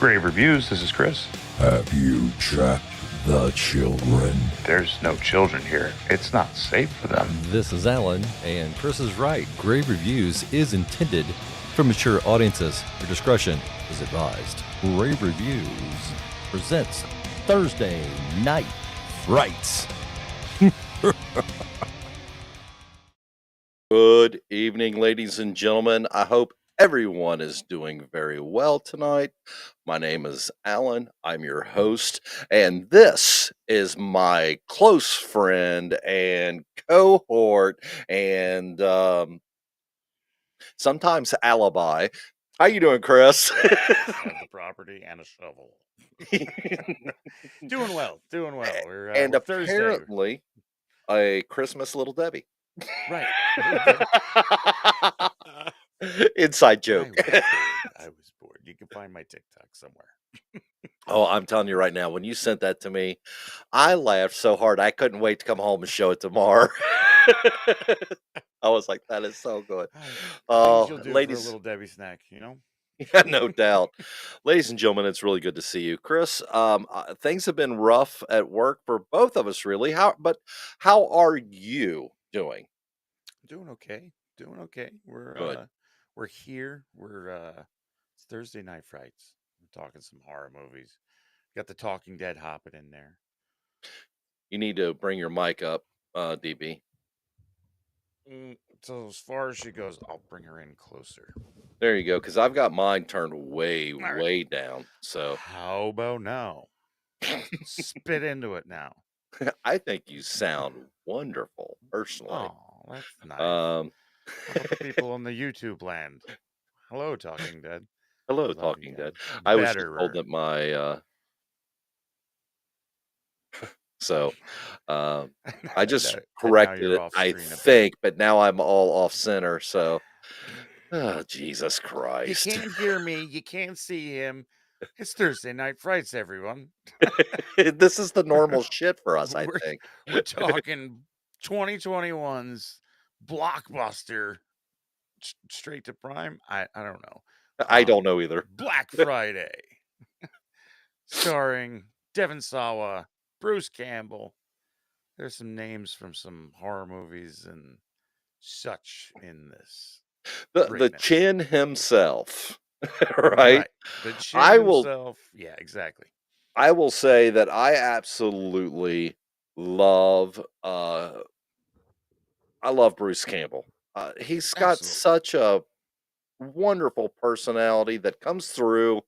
Grave Reviews, this is Chris. Have you trapped the children? There's no children here. It's not safe for them. This is Alan, and Chris is right. Grave Reviews is intended for mature audiences. Your discretion is advised. Grave Reviews presents Thursday Night Frights. Good evening, ladies and gentlemen. I hope everyone is doing very well tonight. My name is Alan. I'm your host, and this is my close friend and cohort and sometimes alibi. How you doing, Chris? The property and a shovel. Doing well. We're And Thursday. apparently a Christmas Little Debbie. Right. Inside joke. I was bored. You can find my TikTok somewhere. Oh, I'm telling you right now, when you sent that to me, I laughed so hard I couldn't wait to come home and show it to Mar. I was like, that is so good. You'll do ladies, for a Little Debbie snack, you know? Yeah, no doubt. Ladies and gentlemen, it's really good to see you. Chris, things have been rough at work for both of us, really. How are you doing? Doing okay. Good. We're here. It's Thursday Night Frights. We're talking some horror movies. Got the Talking Dead hopping in there. You need to bring your mic up, DB. So as far as she goes, I'll bring her in closer. There you go, because I've got mine turned way down. So how about now? Spit into it now. I think you sound wonderful, personally. Oh, that's nice. How about the people on the YouTube land? Hello, Talking Dead. Hello, Talking Dead. I was just told that my so I just corrected it, I think, but now I'm all off center. So, oh, Jesus Christ! You can't hear me. You can't see him. It's Thursday Night Frights, everyone. This is the normal shit for us, I think. We're talking 2021's blockbuster, straight to Prime. I don't know. I don't know either. Black Friday, starring Devon Sawa, Bruce Campbell. There's some names from some horror movies and such in this. The Chin himself, right? The Chin himself. Yeah, exactly. I will say that I absolutely love. I love Bruce Campbell. He's got such a wonderful personality that comes through.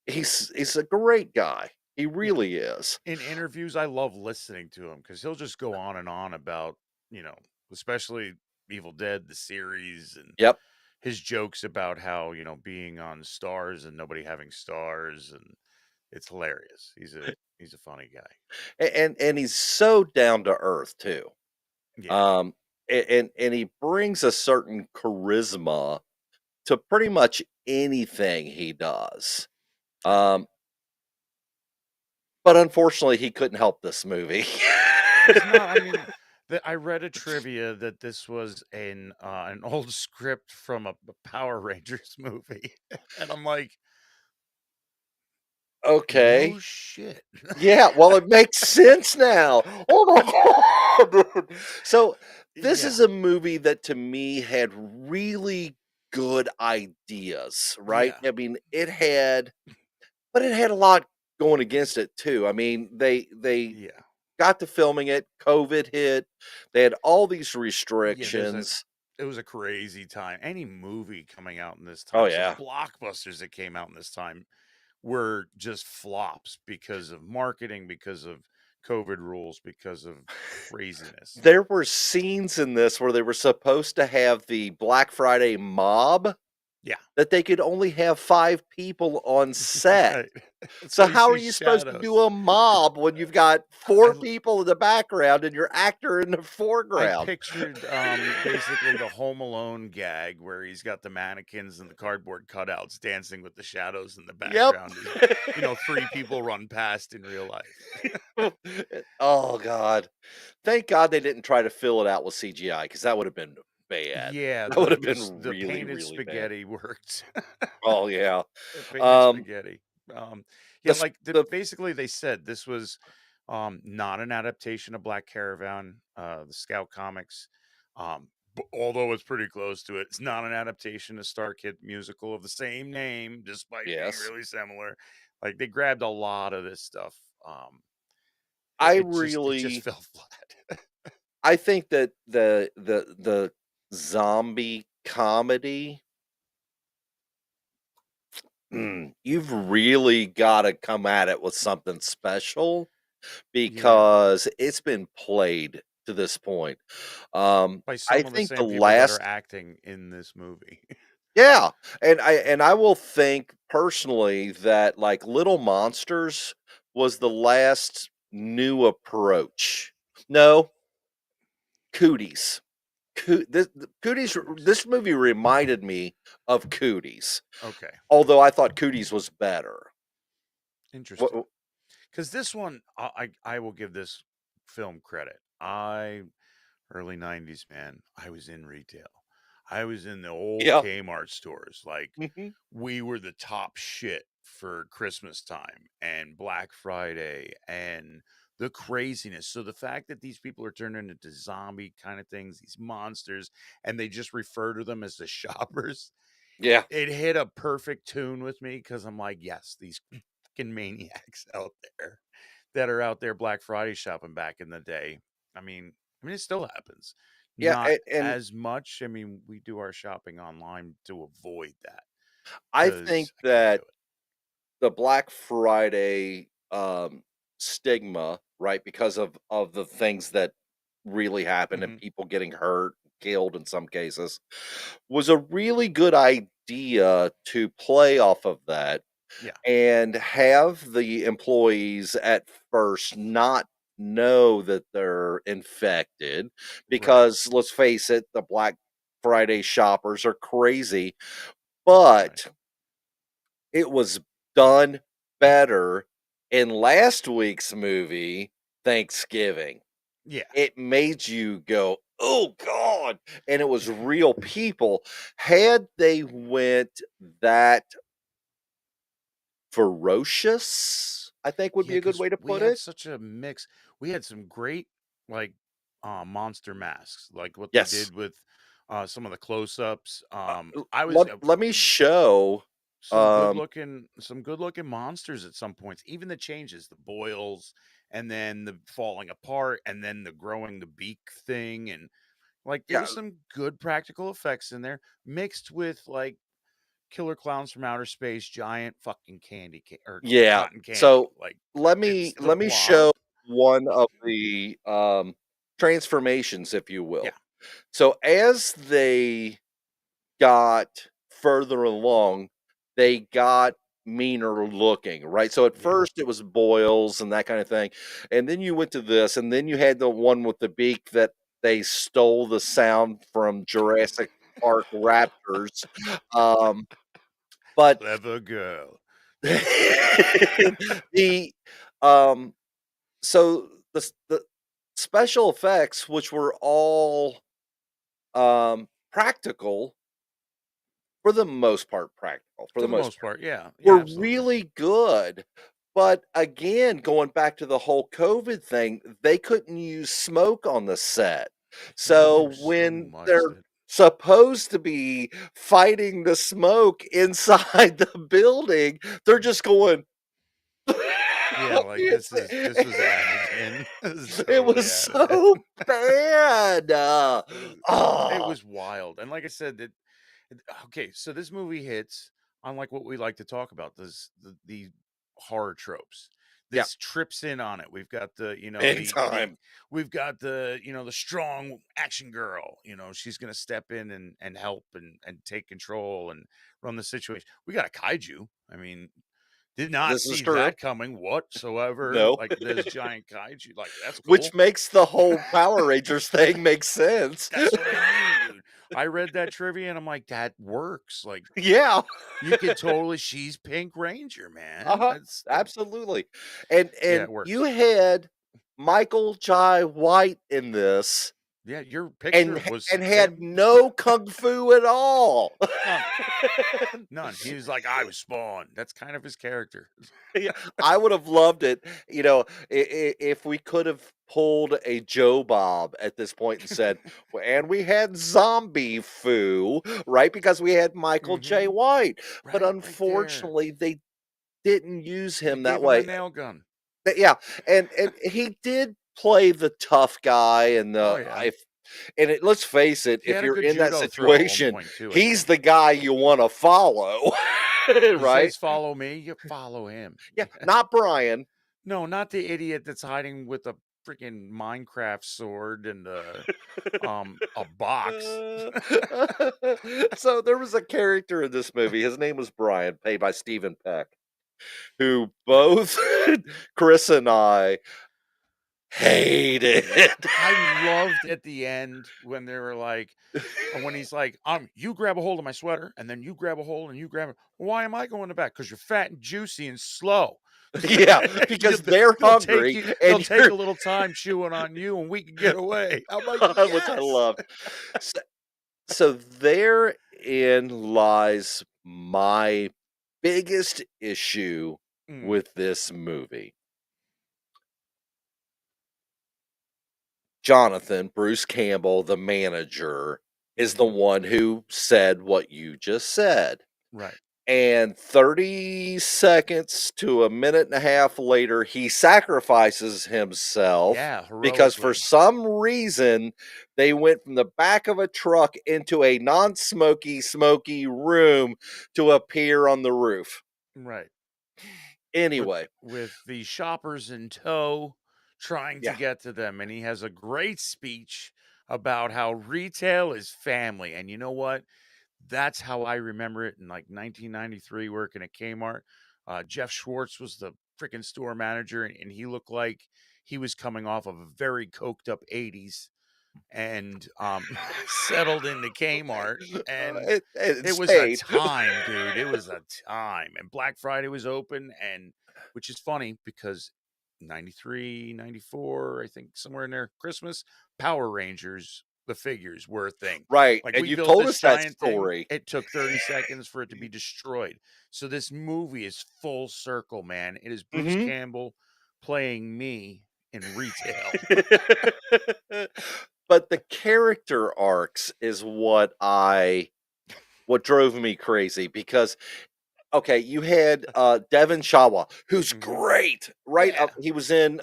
He's a great guy. He really is. In interviews, I love listening to him because he'll just go on and on about, especially Evil Dead, the series, and his jokes about how, being on Stars and nobody having stars, and it's hilarious. He's a funny guy. And he's so down to earth too. Yeah. And he brings a certain charisma to pretty much anything he does. But unfortunately, he couldn't help this movie. I read a trivia that this was an old script from a Power Rangers movie, and I'm like, okay, oh shit, yeah. Well, it makes sense now. Oh my god! So this is a movie that to me had really good ideas, right? Yeah. I mean, it had a lot going against it too. I mean, they got to filming it, COVID hit, they had all these restrictions. It was a crazy time. Any movie coming out in this time, blockbusters that came out in this time were just flops because of marketing, because of COVID rules, because of craziness. There were scenes in this where they were supposed to have the Black Friday mob. Yeah. That they could only have 5 people on set. Right. So how are you supposed to do a mob when you've got 4 people in the background and your actor in the foreground? I pictured basically the Home Alone gag where he's got the mannequins and the cardboard cutouts dancing with the shadows in the background. Yep. 3 people run past in real life. Oh, God. Thank God they didn't try to fill it out with CGI because that would have been bad. Yeah, That would have the been really, painted really bad. spaghetti worked. Oh yeah. The painted Um, spaghetti. Um, the yeah, s- like the basically they said this was not an adaptation of Black Caravan, the Scout comics. Although it's pretty close to it, it's not an adaptation of Star Kid musical of the same name, despite being yes, really similar. Like they grabbed a lot of this stuff. I It just really fell flat. I think that the zombie comedy, you've really got to come at it with something special Yeah, because it's been played to this point. by I some of the think the same people that are last acting in this movie. yeah, and I will think personally that like Little Monsters was the last new approach. No, Cooties. Cooties. Cooties. This movie reminded me of Cooties, Okay, although I thought Cooties was better. interesting. What? Because this one, I will give this film credit. Early 90s, man, I was in retail. I was in the old Yeah. Kmart stores. Like, Mhm. we were the top shit for Christmas time and Black Friday and the craziness. So the fact that these people are turning into zombie kind of things, these monsters, and they just refer to them as the shoppers, Yeah. it hit a perfect tune with me because I'm like, yes, these fucking maniacs out there that are out there Black Friday shopping back in the day. I mean, it still happens. Yeah, Not and as much. I mean, we do our shopping online to avoid that I think because I can't do that it. the Black Friday stigma, right? Because of the things that really happened and Hmm. people getting hurt, killed in some cases, was a really good idea to play off of that Yeah, and have the employees at first not know that they're infected right, because let's face it, the Black Friday shoppers are crazy, right. but it was done better in last week's movie, Thanksgiving. Yeah, It made you go, "Oh god," and it was real people. Had they went that ferocious, I think would yeah. be a good Because way to we put had it. such a mix. We had some great like monster masks, like what they Yes. did with some of the close-ups. L I was let me show, um some good looking monsters at some points. Even the changes, the boils, and then the falling apart, and then the growing the beak thing, and like there yeah, was some good practical effects in there, mixed with like killer clowns from outer space, giant fucking or yeah. cotton candy. So, Like let it's me the let me blob. show one of the, transformations, if you will. Yeah, So, as they got further along, they got meaner looking, right? So at yeah. first it was boils and that kind of thing. And then you went to this, and then you had the one with the beak that they stole the sound from Jurassic Park Raptors. Um, but Clever girl. the um so the special effects, which were all practical for the most part, practical for For the the most most part, yeah, yeah, were absolutely. really good, but again, going back to the whole COVID thing, they couldn't use smoke on the set. Yeah, So there's so when much they're that. supposed to be fighting the smoke inside the building, they're just going Yeah, like this was added in. This is it totally was added so in. bad. It Ah, was wild. And like I said, okay, so this movie hits on like what we like to talk about, the horror tropes. yeah, This trips in on it. We've got big time. we've got the strong action girl. She's gonna step in and help and take control and run the situation. We got a kaiju. I mean, did not This is see true. that coming whatsoever. No. Like this giant kaiju. Like that's Which cool. makes the whole Power Rangers thing make sense. That's what I mean, dude. I read that trivia and I'm like, that works. Like Yeah. you could totally she's Pink Ranger, man. Uh-huh. That's Absolutely. And yeah, and it you works. had Michael Jai White in this, Yeah, your picture was and had him. no kung fu at all. None. He was like, I was Spawn. That's kind of his character. Yeah, I would have loved it, if we could have pulled a Joe Bob at this point and said, "Well, and we had zombie foo," right? Because we had Michael J. Mhm. White, but Right there. unfortunately, they didn't use They him that gave him a way. nail gun. Yeah, and he did play the tough guy and Oh, the yeah. if and it let's face it, He if had a you're good in that judo throw at one situation, point too, I he's think. the guy you wanna follow, He right? says, "Follow me," you follow him. Yeah, Yeah. not Brian. No, not the idiot that's hiding with a freaking Minecraft sword and a box. So there was a character in this movie, his name was Brian, played by Stephen Peck, who both Chris and I hated. I loved at the end when they were like, when he's like, you grab a hold of my sweater, and then you grab a hold, and you grab it. Why am I going to back? Because you're fat and juicy and slow. Yeah, because they're hungry They'll and take a little time chewing on you, and we can get away. I'm like, which I yes. loved. So therein lies my biggest issue with this movie. Jonathan, Bruce Campbell, the manager, is the one who said what you just said. Right. And 30 seconds to a minute and a half later, he sacrifices himself Yeah, because for heroically. some reason they went from the back of a truck into a smoky room to appear on the roof. Right. Anyway, with the shoppers in tow trying to Yeah. get to them. And he has a great speech about how retail is family. And you know what? That's how I remember it in like 1993 working at Kmart. Jeff Schwartz was the freaking store manager, and he looked like he was coming off of a very coked up 80s and settled into Kmart. And it was a stayed. time, dude. It was a time. And Black Friday was open, and which is funny because 93, 94, I think somewhere in there, Christmas, Power Rangers, the figures were a thing. Right. Like And we you've built told this us that giant thing. story. It took 30 seconds for it to be destroyed. So this movie is full circle, man. It is Bruce Campbell playing me in retail. But the character arcs is what drove me crazy because okay, you had Devon Sawa, who's great, right? Yeah. He was in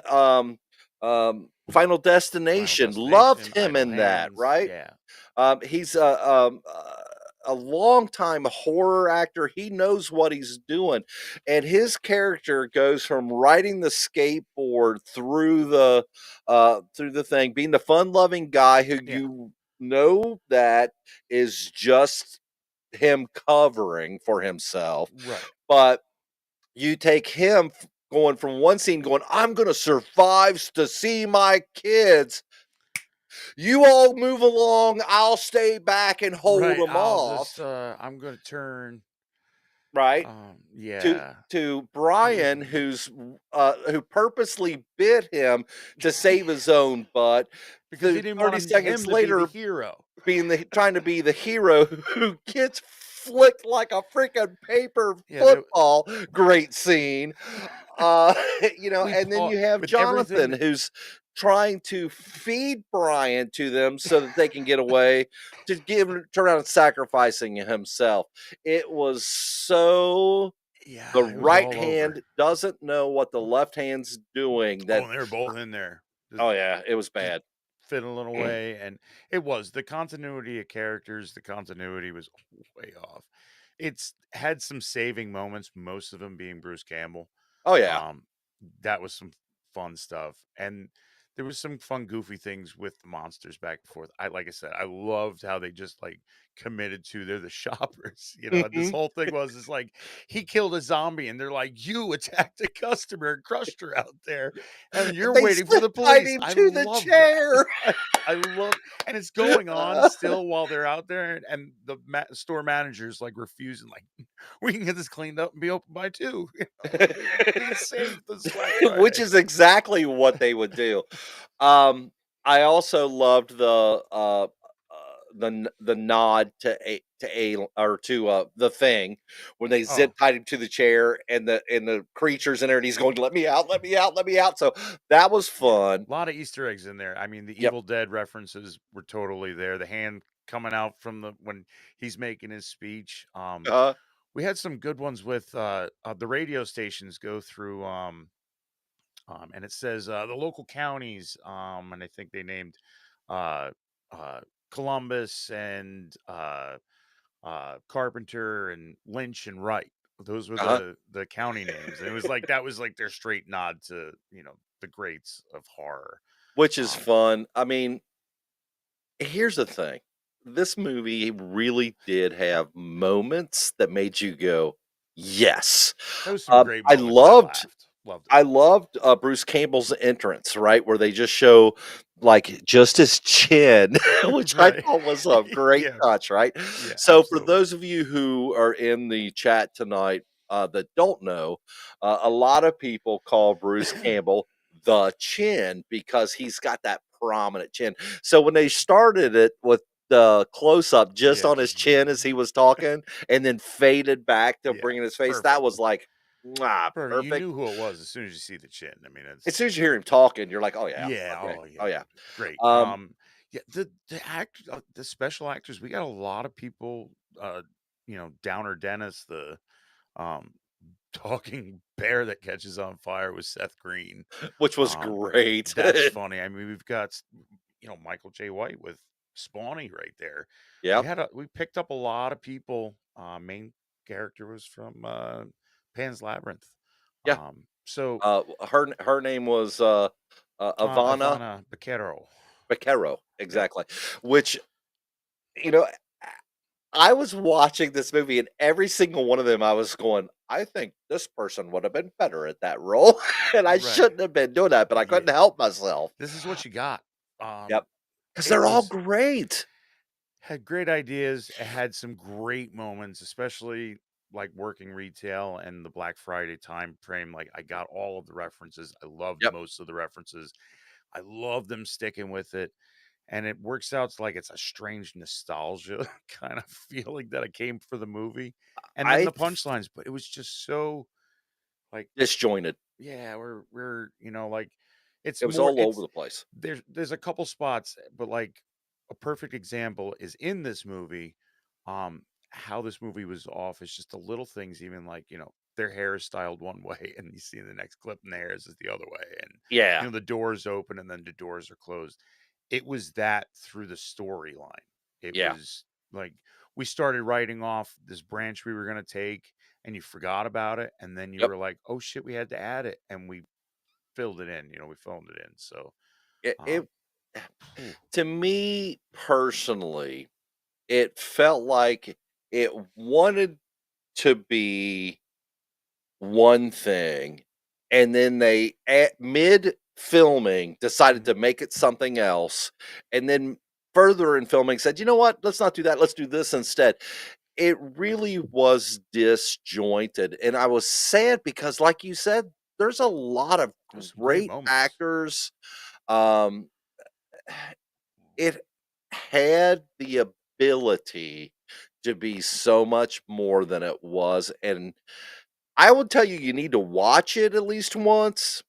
Final Destination. Loved him Idle in that, Hands, right? yeah. He's a long-time horror actor. He knows what he's doing, and his character goes from riding the skateboard through the thing, being the fun-loving guy who Yeah. you know that is just him covering for himself, Right. but you take him going from one scene going, I'm gonna survive to see my kids. You all move along, I'll stay back and hold Right. them I'll off. just I'm gonna turn Right? yeah. To Brian, who purposely bit him to save his own butt, because he didn't want 30 seconds him to be the later hero. trying to be the hero who gets flicked like a freaking paper Yeah, football. Great scene. We And then you have with Jonathan everything who's trying to feed Brian to them so that they can get away to turn around and sacrificing himself. It was so yeah, the it was right all hand over. doesn't know what the left hand's doing. Oh, and they were both in there. Oh yeah, it was bad. Fiddling away, and it was the continuity of characters. The continuity was way off. It's had some saving moments, most of them being Bruce Campbell. Oh yeah. That was some fun stuff, and there was some fun, goofy things with the monsters back and forth. Like I said, I loved how they just like committed to they're the shoppers. And this whole thing was it's like he killed a zombie, and they're like, you attacked a customer and crushed her out there, and you're They waiting for the tied police. him I to the love chair. that. I love, and it's going on still while they're out there, and the store manager's like refusing, like we can get this cleaned up and be open by 2. Please save this Black Friday. Which is exactly what they would do. I I also loved the nod to the Thing when they zip Oh, tied him to the chair and the creatures in there and he's going, "Let me out, let me out, let me out." So that was yeah. fun. A lot of Easter eggs in there. I mean, the Yep. Evil Dead references were totally there. The hand coming out from the when he's making his speech. Uh, We had some good ones with the radio stations go through and it says the local counties and I think they named uh uh Columbus and Carpenter and Lynch and Wright. Those were uh-huh. the county names, and it was like that was like their straight nod to the greats of horror. Which is Um, fun. I mean, here's the thing. This movie really did have moments that made you go, "Yes." there was some great I moments. I loved loved it. I loved, Bruce Campbell's entrance, right, where they just show, like, just his chin, which I Right? thought was a great Yeah, touch, right? yeah, So, for absolutely. those of you who are in the chat tonight, that don't know, a lot of people call Bruce Campbell the Chin because he's got that prominent chin. So, when they started it with the close-up just Yeah, on his chin as he was talking and then faded back to yeah, bring in his face, that perfect. was like, mwah, Perfect. You perfect. knew who it was as soon as you see the chin. I mean, As it's soon as you hear him talking, you're like, "Oh, yeah. yeah. Okay. Oh, Oh, yeah. yeah." Great. Um, Yeah. The special actors. We got a lot of people. Downer Dennis, the um talking bear that catches on fire with Seth Green. which was Um, great. that's funny. I mean, we've got Michael J. White with Spawny right there. Yep. We picked up a lot of people. Main character was from Pan's Labyrinth. Yeah. So Her name was, Ivana Ivana Baquero. Baquero, Yep. exactly, which, you know, I was watching this movie, and every single one of them, I was going, "I think this person would have been better at that role," and I Right. shouldn't have been doing that, but I Yeah. couldn't help myself. This is what you got. Yep, because 'Cause It they're all was great. Had great ideas. It had some great moments, especially like working retail and the Black Friday time frame. Like I got all of the references. I loved Yep. most of the references. I love them sticking with it. And it works out to like it's a strange nostalgia kind of feeling that I came for the movie. And then I the punchlines, but it was just so like, disjointed. yeah, we're like it's It was more all over it's the place. there's a couple spots, but like a perfect example is in this movie. How this movie was off is just the little things, even like their hair is styled one way, and you see in the next clip, and theirs is the other way, and Yeah. the doors open and then the doors are closed. It was that through the storyline. It Yeah. was like we started writing off this branch we were going to take, and you forgot about it, and then you Yep. were like, "Oh shit, we had to add it," and we filled it in. We filmed it in. So, It um, phew, to me personally, it felt like it wanted to be one thing, and then they at mid filming decided mhm. to make it something else, and then further in filming said, "You know what? Let's not do that. Let's do this instead." It really was disjointed, and I was sad because, like you said, there's a lot of There's some great great moments. actors. Um, it had the ability to be so much more than it was, and I would tell you, you need to watch it at least once,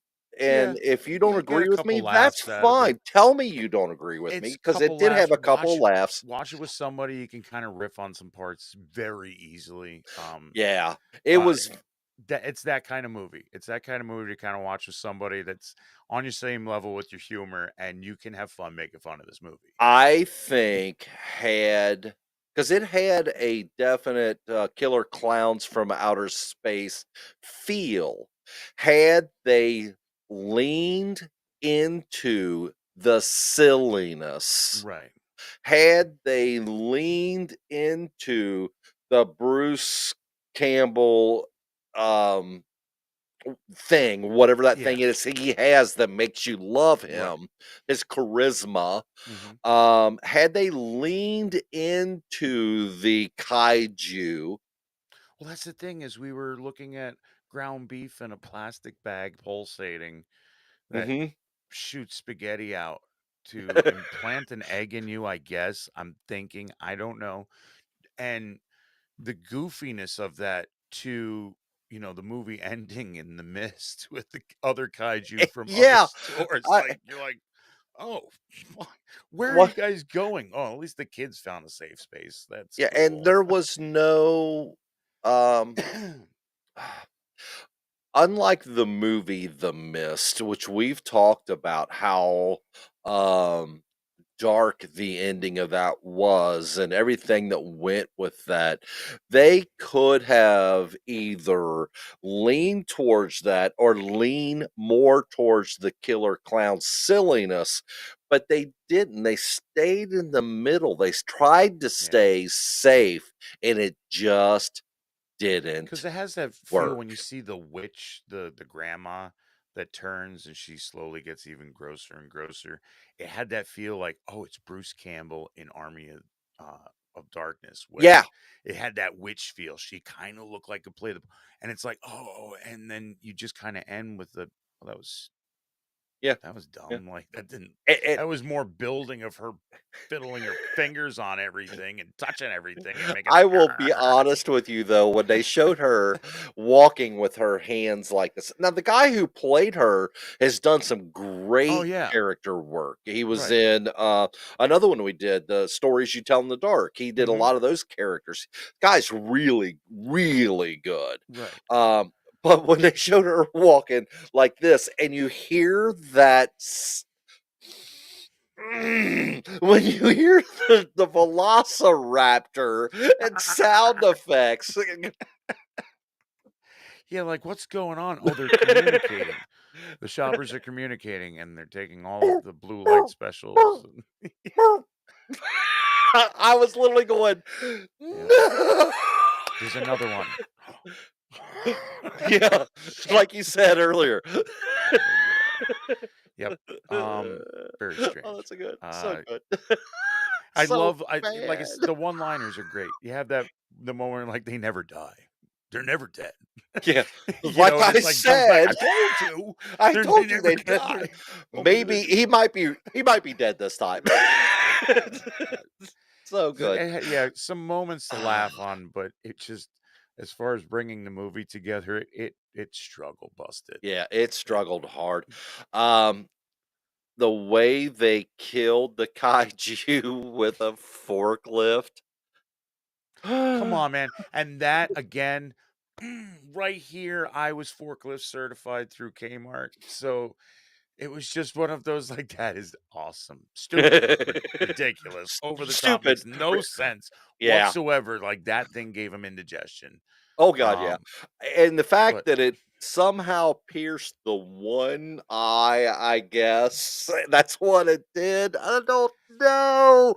Yeah, and if you don't you'll get a agree with me, couple that's laughs out of it. fine. Tell me you don't agree with me It's because it couple did have laughs. a couple laughs. Watch it with somebody. You can kind of riff on some parts very easily. Yeah, it Uh, was it's that kind of movie. It's that kind of movie to kind of watch with somebody that's on your same level with your humor, and you can have fun making fun of this movie. I think had because it had a definite, Killer Clowns from Outer Space feel. Had they leaned into the silliness, Right. had they leaned into the Bruce Campbell, um, thing, whatever that Yeah. thing is he has that makes you love Right. him, his charisma, Hmm. had they leaned into the kaiju. Well, that's the thing is we were looking at ground beef in a plastic bag pulsating that Mhm. shoots spaghetti out. to implant an egg in you, I guess. I'm thinking, I don't know. And the goofiness of that to, the movie ending in the mist with the other kaiju from other Yeah. stores. I, Like, you're like, oh, where are you what? guys going? Oh, at least the kids found a safe space. That's Yeah, and cool. there was no, um, unlike the movie The Mist, which we've talked about how um dark the ending of that was and everything that went with that, they could have either leaned towards that or lean more towards the killer clown silliness, but they didn't. They stayed in the middle. They tried to Yeah. stay safe, and it just Because didn't it has that feel when you work. see the witch, the grandma that turns and she slowly gets even grosser and grosser. It had that feel like, oh, it's Bruce Campbell in of Darkness, Yeah, where it had that witch feel. She kind of looked like a play the, and it's like, oh, and then you just kind of end with the, well, yeah, that was yeah. dumb. Like that didn't. It, That was more building of her fiddling her fingers on everything and touching everything and making. I will be honest with you though, when they showed her walking with her hands like this. Now, the guy who played her has done some Oh great yeah, character work. He was right. in another one we did, the Stories You Tell in the Dark. He did a Hmm. lot of those characters. Guy's really, really good. Right. Um, but when they showed her walking like this, and you hear that when you hear the velociraptor and sound effects. Yeah, like what's going on? Oh, they're communicating. The shoppers are communicating and they're taking all of the blue light specials. I was literally going, Yeah. no. There's another one. Yeah, like you said earlier. Oh yeah. Yep. Very Oh, strange. that's a good, so Uh good. I So love like bad. it's the one-liners are great. You have the moment like they never die. They're never dead. Yeah, like And I it's like comes back. said, I told you, I they told you never they die. Oh, maybe he might be dead this time. So good. Yeah, some moments to laugh Ah, on, but it just as far as bringing the movie together, it struggle busted. yeah, it struggled hard. Um, the way they killed the kaiju with a forklift. Come on, man. And that again, right here, I was forklift certified through Kmart. So it was just one of those like that is awesome. Stupid, ridiculous, over the top, Stupid. makes no sense Yeah. whatsoever. Like that thing gave him indigestion. Oh god, yeah. Um, And the fact but that it somehow pierced the one eye, I guess, that's what it did. I don't know.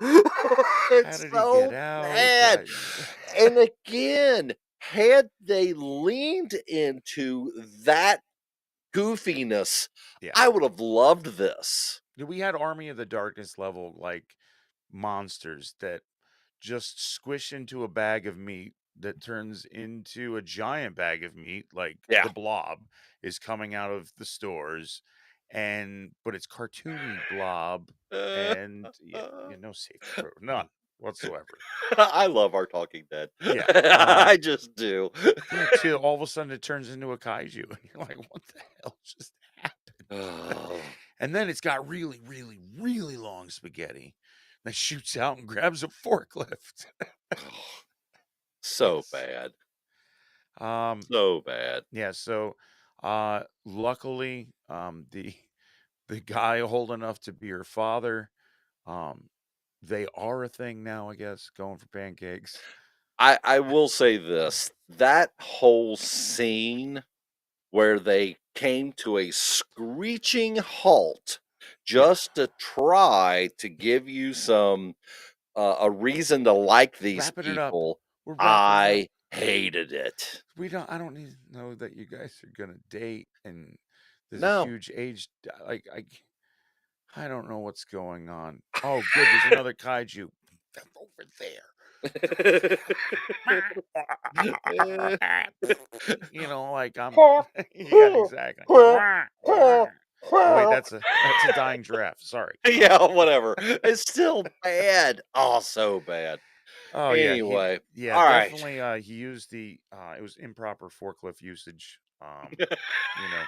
how It's did he get so out? bad. And again, had they leaned into that goofiness, Yeah. I would have loved this. We had Army of the Darkness level like monsters that just squish into a bag of meat that turns into a giant bag of meat, like Yeah. the blob is coming out of the stores, and but it's cartoony blob, Uh, and no safety program, none whatsoever. I love our Talking Dead. Yeah. I just do. Yeah, till all of a sudden it turns into a kaiju, and you're like, what the hell just happened? Oh, And then it's got really, really, really long spaghetti that shoots out and grabs a forklift. so Yes. bad. Um, So bad. yeah, so luckily, the guy old enough to be her father, um, they are a thing now, I guess, going for pancakes. I will say this, that whole scene where they came to a screeching halt Yeah, just to try to give you some a reason to like these wrapping it up. people, We're wrapping it up. I hated it. I don't need to know that you guys are gonna date and there's a No. huge age like I don't know what's going on. Oh, good, there's another kaiju. They're over there. Like I'm yeah, exactly. Oh wait, that's a dying giraffe. Sorry. Yeah, whatever. It's still bad. Oh, so bad. Oh Anyway, yeah, all right. definitely. He used it was improper forklift usage. You know,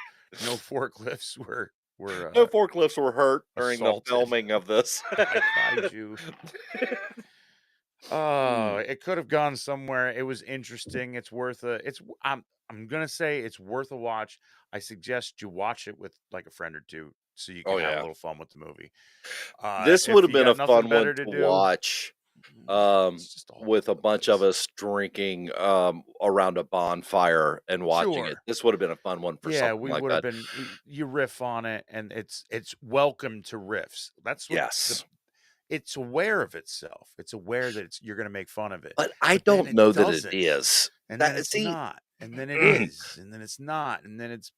no forklifts were No forklifts were hurt during the assaulted filming of this. by kaiju. Oh, Mm. it could have gone somewhere. It was interesting. It's worth a. It's. I'm gonna say it's worth a watch. I suggest you watch it with like a friend or two, so you Oh can have a yeah, little fun with the movie. this would If have you been a got nothing fun one better to to do, watch. it's just all With over a the bunch of place. us drinking around a bonfire and watching it. Sure. This would have been a fun one for Yeah, something we like would have that. been. You riff on it, and it's welcome to riffs. That's what the. Yes, It's aware of itself. It's aware that you're going to make fun of it, but I but then don't it know that it doesn't, is. and then That it's see, not, and then it is, and then it's not, and then it's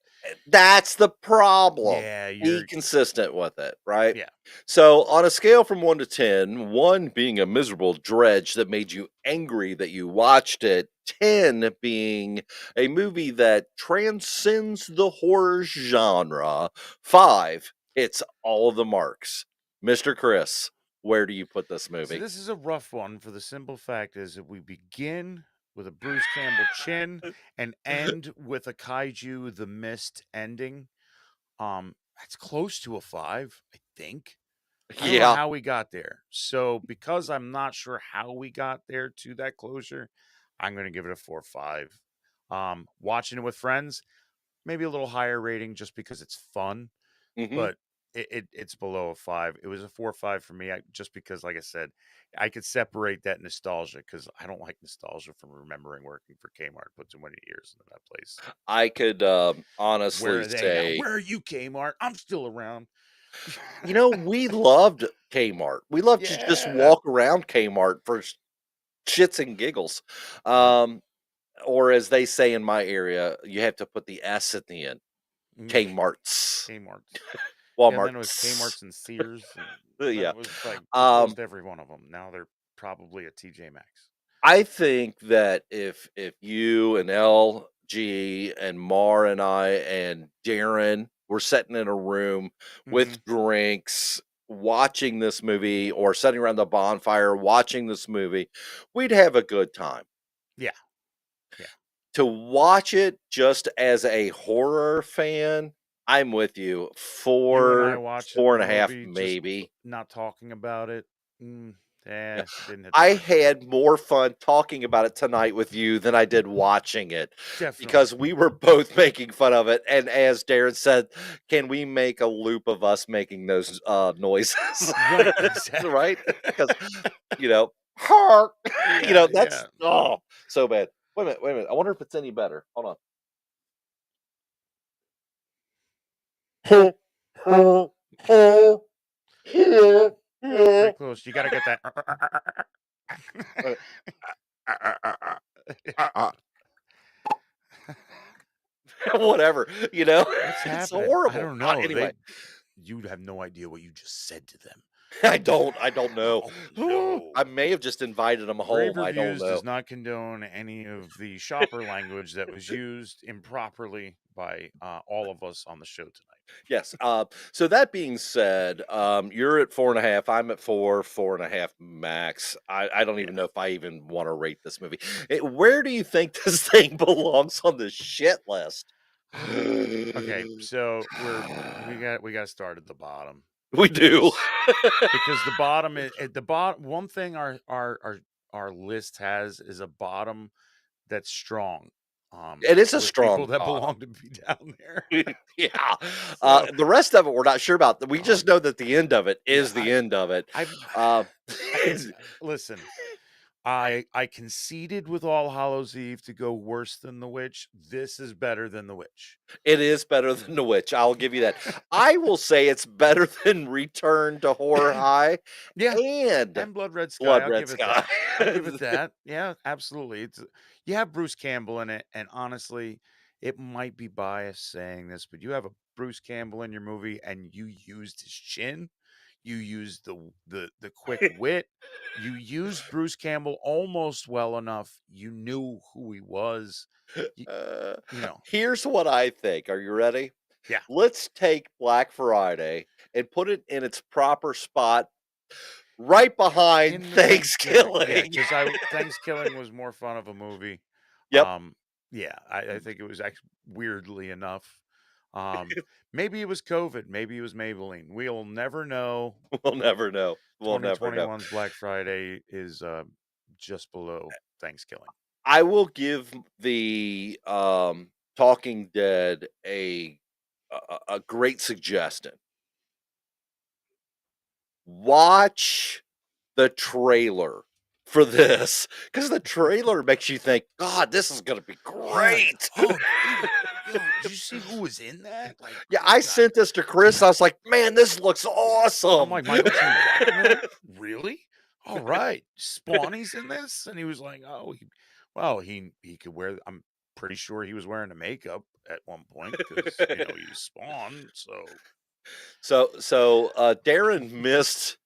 that's the problem. yeah. Be You're consistent with it, right? yeah. So, on a scale from 1 to 10, 1 being a miserable dredge that made you angry that you watched it, 10 being a movie that transcends the horror genre, 5, it's all the marks. Mr. Chris, where do you put this So movie? this is a rough one for the simple fact is that we begin with a Bruce Campbell chin and end with a kaiju the mist ending. That's close to a 5, I think. I don't know Yeah. how we got there. So because I'm not sure how we got there to that closure, I'm going to give it a 4 or 5. Watching it with friends, maybe a little higher rating just because it's fun, Mhm. but it's below a 5. It was a 4 or 5 for me, just because, like I said, I could separate that nostalgia because I don't like nostalgia from remembering working for Kmart. Put too many years into that place. I could, Where honestly are they now? say, Where are you, Kmart? I'm still around. we loved Kmart. We loved to just Yeah. walk around Kmart for shits and giggles. Yep. Or as they say in my area, you have to put the S at the end. Kmart's, Kmart's. Yeah, and then it was Walmart's. Kmart's and Sears, and then Yeah. it was like they Um, closed every one of them. Now they're probably a TJ Maxx. I think that if you and LG and Mar and I and Darren were sitting in a room Mhm. with drinks watching this movie or sitting around the bonfire watching this movie, we'd have a good time. Yeah, yeah. To watch it just as a horror fan, I'm with you. You and I 4, watching four the and a half, movie, just maybe. not talking about it, Yeah. didn't hit the I mark for me. had more fun talking about it tonight with you than I did watching it Definitely. because we were both making fun of it. And as Darren said, can we make a loop of us making those noises? Right, exactly. Right? Because, you know, hark, Yeah, that's yeah. so bad. Wait a minute. I wonder if it's any better. Hold on. Pretty close. You gotta get that. Whatever, What's it's happening? I horrible. don't know. Anyway, You have no idea what you just said to them. I don't know. Oh no. I may have just invited them Rave home. I don't Reviews know. does not condone any of the shopper language that was used improperly by all of us on the show tonight. Yes. So that being said, you're at 4.5. I'm at 4.5 max. I don't even know Yeah. if I even want to rate this movie. Where do you think this thing belongs on the shit list? Okay, so we got to start at the bottom We do. because the bottom is at the bottom. One thing our list has is a bottom that's strong. It is a With people strong that bottom. belong to be down there. Yeah. So The rest of it, we're not sure about. We just um, know that the end of it yeah, is the end of it. I Uh, it's listen. I conceded with All Hallows Eve to go worse than The Witch. This is better than The Witch. it is better than The Witch. I'll give you that. I will say it's better than Return to Horror High Yeah, and and Blood Red Sky. Blood I'll Red give it Sky. that. I'll give it that. Yeah, absolutely. It's you have Bruce Campbell in it, and honestly, it might be biased saying this, but you have a Bruce Campbell in your movie, and you used his chin, you used the quick wit, you used Bruce Campbell almost well enough. You knew who he was. You, Uh, you know, Here's what I think. Are you ready? Yeah. Let's take Black Friday and put it in its proper spot right behind In the Thanksgiving. Yeah, Thanksgiving. because Thanksgiving was more fun of a movie. Yep. Yeah, I think it was actually weirdly enough. Maybe it was COVID, maybe it was Maybelline. We'll never know. We'll never know. We'll never know. 2021's Black Friday is just below Thanksgiving. I will give the Talking Dead a great suggestion. Watch the trailer for this, because the trailer makes you think, God, this is gonna be great. Oh, yo, did you see who was in that? Like, Yeah, I sent this to Chris. I was like, man, this looks awesome. I'm like, Michael T. Wagner? Really? All right. Spawny's in this? And he was like, oh, he could wear, I'm pretty sure he was wearing the makeup at one point because, he was Spawn. So Darren missed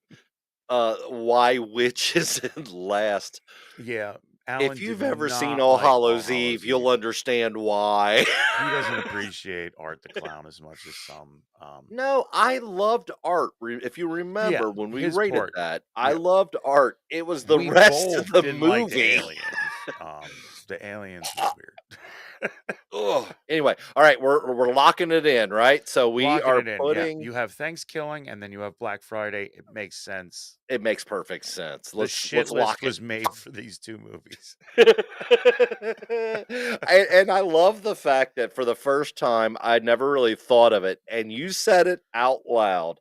why Witch is in last. Yeah. Alan, if you've ever seen All Hallows Eve, you'll understand why. He doesn't appreciate Art the Clown as much as some. No, I loved Art. If you remember when we rated part, that, I loved Art. It was the rest of the movie. Like the aliens. The aliens was weird. Anyway, all right, we're locking it in, right? So we are putting. You have Thanksgiving and then you have Black Friday. It makes sense. It makes perfect sense. Let's lock list it. was made for these two movies. and I love the fact that for the first time, I never really thought of it, and you said it out loud.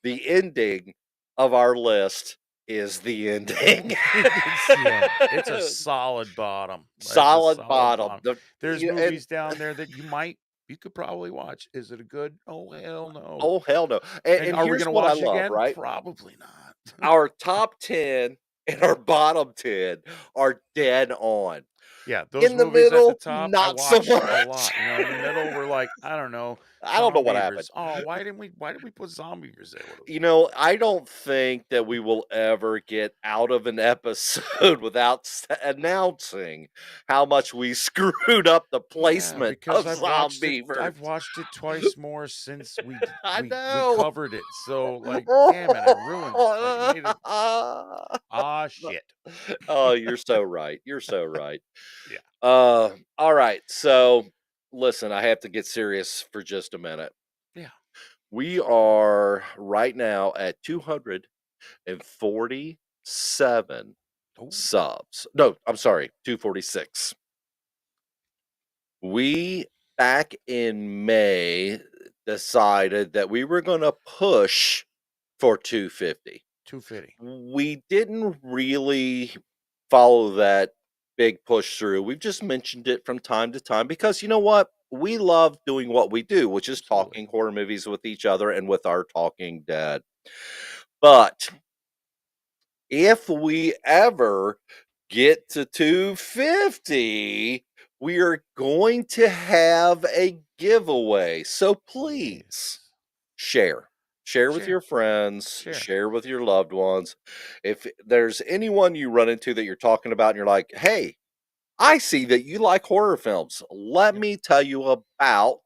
The ending of our list is the ending. It's a solid bottom. Solid bottom. There's movies down there that you could probably watch. Is it a good? Oh hell no. Oh hell no. And are we here's gonna what watch I love, again? right? Probably not. Our top 10 and our bottom 10 are dead on. Yeah, those in the movies middle, at the top, not I so watched much. a lot. In the middle, we're like, I don't know. I don't know what happened. Oh, why did we put Zombie Gazelle? I don't think that we will ever get out of an episode without announcing how much we screwed up the placement of Zombie. I've watched it twice more since we covered it. So, like, damn it, I ruined it. Shit. Oh, you're so right. You're so right. Yeah. All right. So, listen, I have to get serious for just a minute. Yeah. We are right now at 247 subs. No, I'm sorry, 246. We, back in May, decided that we were going to push for 250. 250. We didn't really follow that big push through. We've just mentioned it from time to time because you know what? We love doing what we do, which is talking horror movies with each other and with our Talking Dead. But if we ever get to 250, we are going to have a giveaway. So please share with your friends, share with your loved ones. If there's anyone you run into that you're talking about and you're like, hey, I see that you like horror films. Let me tell you about.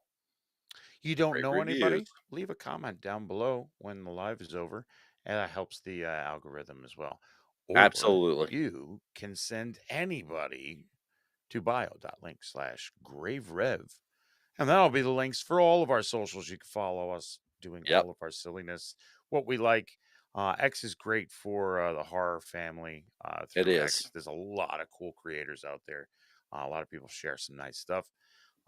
You don't know anybody? Leave a comment down below when the live is over, and that helps the algorithm as well. Or absolutely. You can send anybody to bio.link/graverev. And that'll be the links for all of our socials. You can follow us doing all of our silliness, what we like. X is great for the horror family. It is. X. There's a lot of cool creators out there. A lot of people share some nice stuff.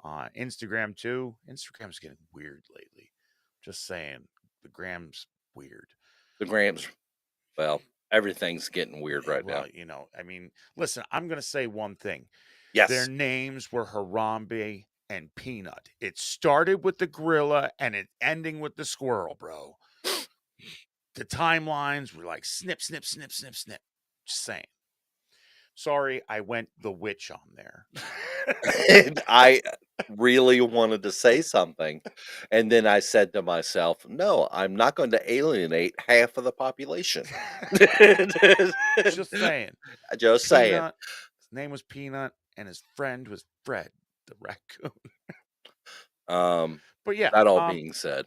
Instagram too. Instagram's getting weird lately. Just saying, the gram's weird. The grams, well, everything's getting weird right now. I mean, listen, I'm going to say one thing. Yes. Their names were Harambe and Peanut. It started with the gorilla and it ending with the squirrel, bro. The timelines were like snip, snip, snip, snip, snip. Just saying. Sorry, I went the witch on there. And I really wanted to say something. And then I said to myself, no, I'm not going to alienate half of the population. Just saying. Just saying. His name was Peanut and his friend was Fred, the raccoon. But yeah, That all being said,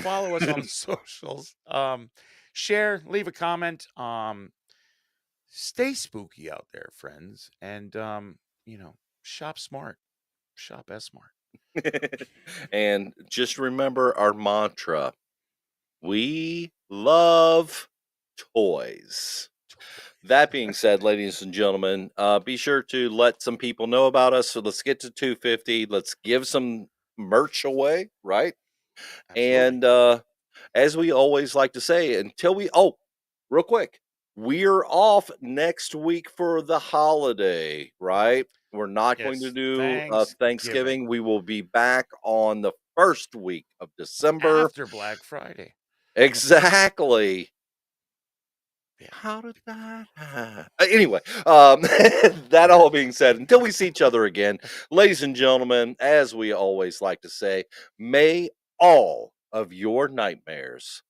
follow us on the socials. Share, leave a comment. Stay spooky out there, friends, and shop smart, shop S smart. and just remember our mantra: we love toys. That being said, ladies and gentlemen, be sure to let some people know about us. So let's get to 250. Let's give some merch away, right? Absolutely. And as we always like to say, real quick, we're off next week for the holiday, right? We're not going to Yes, do Thanksgiving Thanksgiving. We will be back on the first week of December. after Black Friday. Exactly. Yeah. How did that anyway, that all being said, until we see each other again, ladies and gentlemen, as we always like to say, may all of your nightmares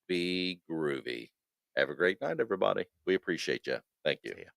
be groovy. Have a great night, everybody. We appreciate you. Thank you. See ya.